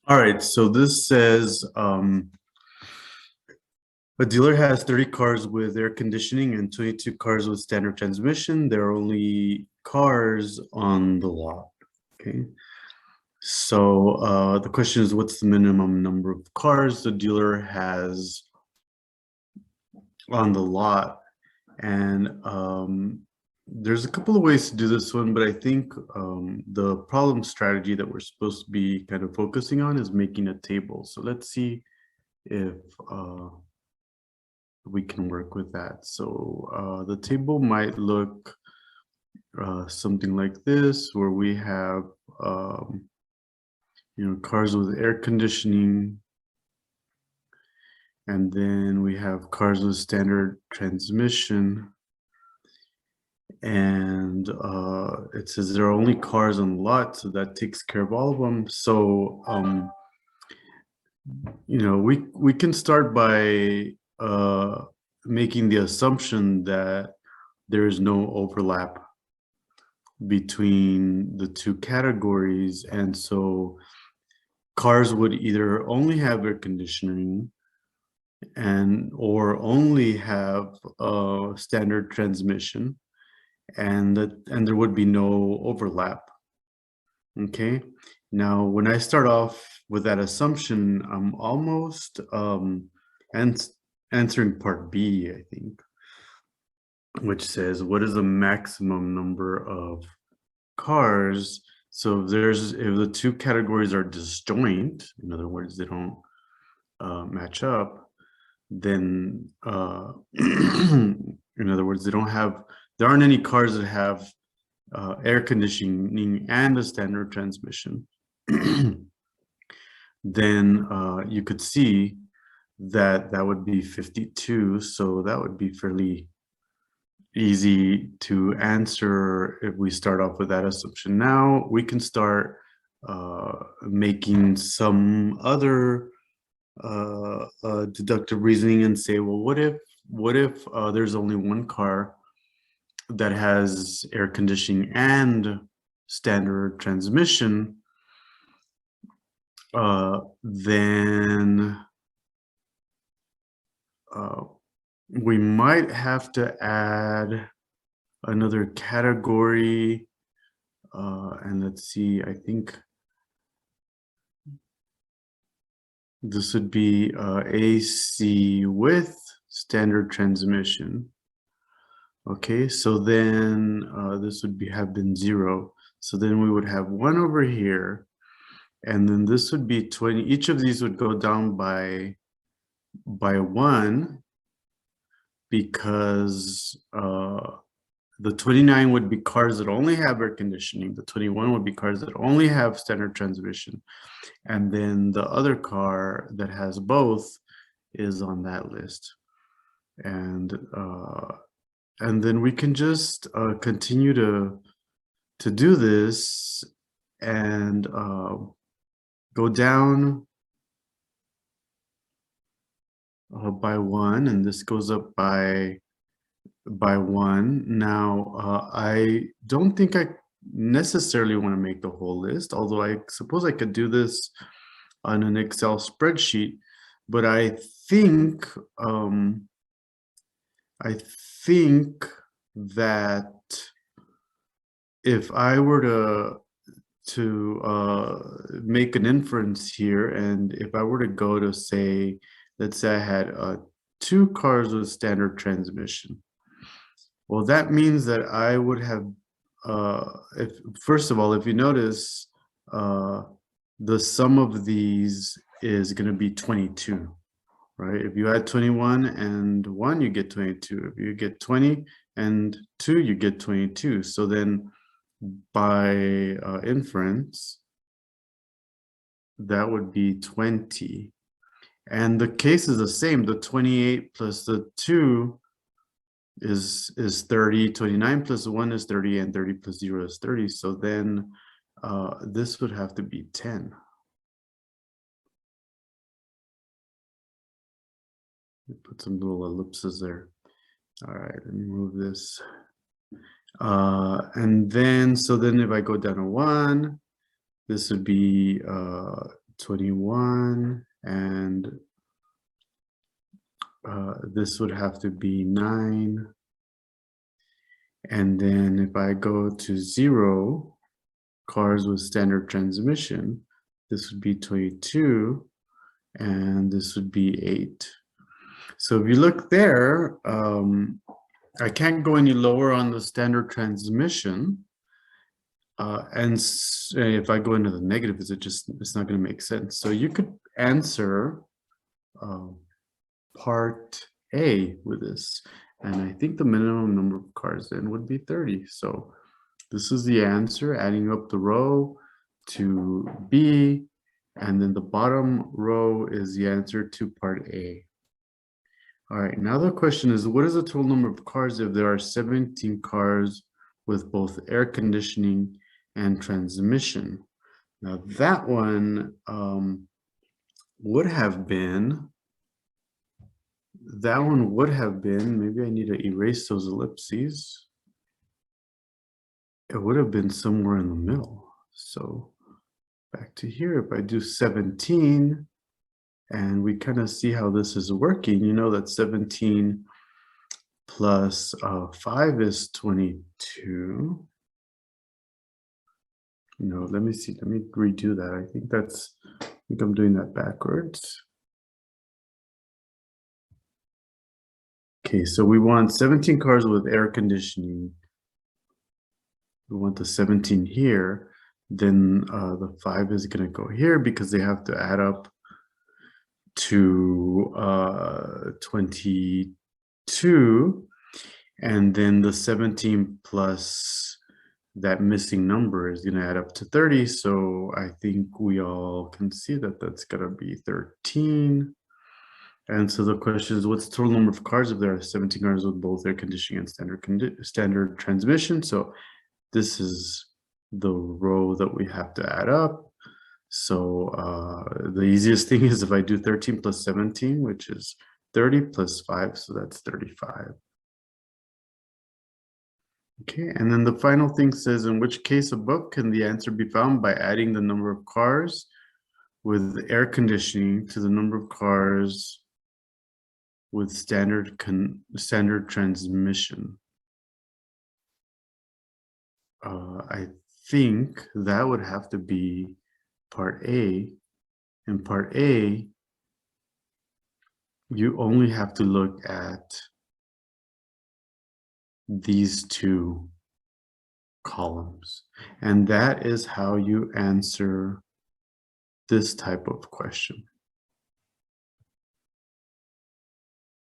All right, so this says a dealer has 30 cars with air conditioning and 22 cars with standard transmission. There are only cars on the lot. Okay. So the question is, what's the minimum number of cars the dealer has on the lot? And there's a couple of ways to do this one, but I think the problem strategy that we're supposed to be kind of focusing on is making a table. So let's see if we can work with that. So the table might look something like this, where we have cars with air conditioning, and then we have cars with standard transmission, and it says there are only cars on the lot, so that takes care of all of them. So we can start by making the assumption that there is no overlap between the two categories, and so cars would either only have air conditioning or only have standard transmission, and there would be no overlap. Okay, now when I start off with that assumption, I'm almost answering part B, I think, which says, what is the maximum number of cars? So if the two categories are disjoint, in other words, they don't match up, then in other words, there aren't any cars that have air conditioning and a standard transmission. Then you could see that would be 52. So that would be fairly easy to answer if we start off with that assumption. Now we can start making some other deductive reasoning and say, well, what if there's only one car that has air conditioning and standard transmission? Then we might have to add another category, and let's see, I think this would be AC with standard transmission. Okay, so then this would have been 0. So then we would have 1 over here, and then this would be 20. Each of these would go down by 1, because the 29 would be cars that only have air conditioning. The 21 would be cars that only have standard transmission. And then the other car that has both is on that list. And then we can just continue to do this and go down by 1, and this goes up by 1. Now I don't think I necessarily want to make the whole list, although I suppose I could do this on an Excel spreadsheet. But I think that if I were to make an inference here, and if I were to go to say, let's say I had 2 cars with standard transmission. Well, that means that I would have, first of all, if you notice, the sum of these is going to be 22, right? If you add 21 and 1, you get 22. If you get 20 and 2, you get 22. So then by inference, that would be 20. And the case is the same. The 28 plus the 2 is 30. 29 plus 1 is 30, and 30 plus 0 is 30. So then this would have to be 10. Put some little ellipses there. All right, let me move this. And then, so then if I go down to 1, this would be 21, and this would have to be 9. And then if I go to 0, cars with standard transmission, this would be 22, and this would be 8. So if you look there, I can't go any lower on the standard transmission. And if I go into the negatives, it's not going to make sense. So you could answer part A with this. And I think the minimum number of cars then would be 30. So this is the answer, adding up the row to B. And then the bottom row is the answer to part A. All right, now the question is, what is the total number of cars if there are 17 cars with both air conditioning and transmission? Now that one would have been, maybe I need to erase those ellipses. It would have been somewhere in the middle. So back to here, if I do 17, and we kind of see how this is working, you know that 17 plus 5 is 22. No, let me see, let me redo that. I think I'm doing that backwards. Okay, so we want 17 cars with air conditioning. We want the 17 here. Then the 5 is going to go here because they have to add up to 22. And then the 17 plus that missing number is going to add up to 30. So I think we all can see that that's going to be 13. And so the question is, what's the total number of cars if there are 17 cars with both air conditioning and standard transmission? So this is the row that we have to add up. So the easiest thing is if I do 13 plus 17, which is 30 plus 5, so that's 35. Okay, and then the final thing says, in which case above can the answer be found by adding the number of cars with air conditioning to the number of cars with standard transmission? I think that would have to be part A. In part A, you only have to look at these two columns, and that is how you answer this type of question.